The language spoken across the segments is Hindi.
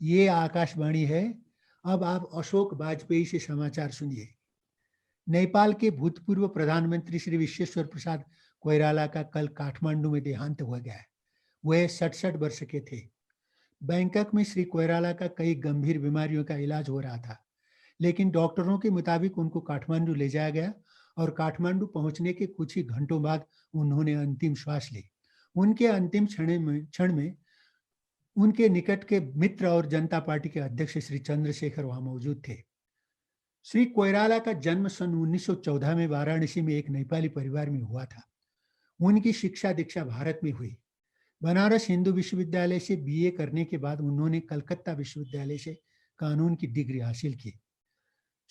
ये आकाशवाणी है। अब आप अशोक वाजपेयी से समाचार सुनिए। नेपाल के भूतपूर्व प्रधानमंत्री श्री विश्वेश्वर प्रसाद कोइराला का कल काठमांडू में देहांत हो गया है। वे 67 वर्ष के थे। बैंकॉक में श्री कोइराला का कई गंभीर बीमारियों का इलाज हो रहा था, लेकिन डॉक्टरों के मुताबिक उनको काठमांडू ले जाया गया और काठमांडू पहुंचने के कुछ ही घंटों बाद उन्होंने अंतिम श्वास ली। उनके अंतिम क्षण में उनके निकट के मित्र और जनता पार्टी के अध्यक्ष श्री चंद्रशेखर वहां मौजूद थे। श्री कोइराला का जन्म सन 1914 में वाराणसी में एक नेपाली परिवार में हुआ था। उनकी शिक्षा दीक्षा भारत में हुई। बनारस हिंदू विश्वविद्यालय से बीए करने के बाद उन्होंने कलकत्ता विश्वविद्यालय से कानून की डिग्री हासिल की।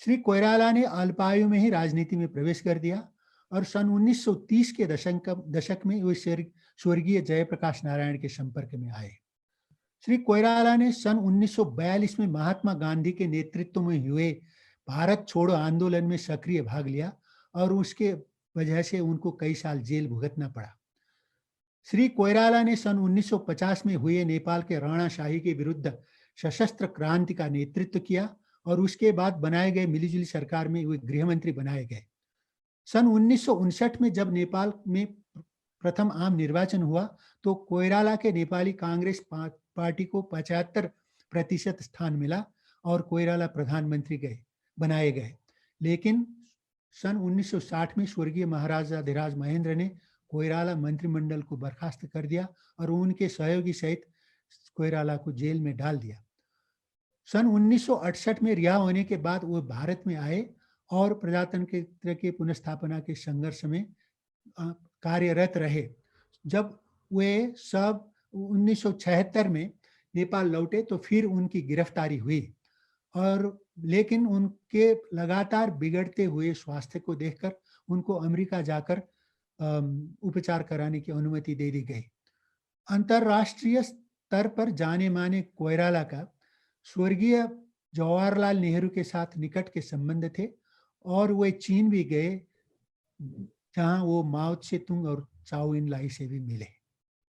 श्री कोइराला ने अल्पायु में ही राजनीति में प्रवेश कर दिया और सन 1930 के दशक में वे स्वर्गीय जयप्रकाश नारायण के संपर्क में आए। श्री कोइराला ने सन 1942 में महात्मा गांधी के नेतृत्व में हुए भारत छोड़ो आंदोलन में सक्रिय भाग लिया और उसके वजह से उनको कई साल जेल भुगतना पड़ा। श्री कोइराला ने सन 1950 में हुए नेपाल के राणाशाही के विरुद्ध सशस्त्र क्रांति का नेतृत्व किया और उसके बाद बनाए गए मिलीजुली सरकार में वे गृह मंत्री बनाए गए। सन 1959 में जब नेपाल में प्रथम आम निर्वाचन हुआ तो कोइराला के नेपाली कांग्रेस पार्टी को 75% स्थान मिला और कोइराला प्रधानमंत्री बनाए गए। लेकिन सन 1960 में स्वर्गीय महाराजाधिराज महेंद्र ने कोइराला मंत्रिमंडल को बर्खास्त कर दिया और उनके सहयोगी सहित कोइराला को जेल में डाल दिया। सन 1968 में रिहा होने के बाद वो भारत में आए और प्रजातंत्र के पुनर्स्थापना के संघर्ष में कार्यरत रहे। जब वे सब 1976 में नेपाल लौटे तो फिर उनकी गिरफ्तारी हुई और लेकिन उनके लगातार बिगड़ते हुए स्वास्थ्य को देखकर उनको अमेरिका जाकर उपचार कराने की अनुमति दे दी गई। अंतर्राष्ट्रीय स्तर पर जाने माने कोइराला का स्वर्गीय जवाहरलाल नेहरू के साथ निकट के संबंध थे और वे चीन भी गए, जहां वो माओ त्से तुंग और चाओ इन लाई से भी मिले।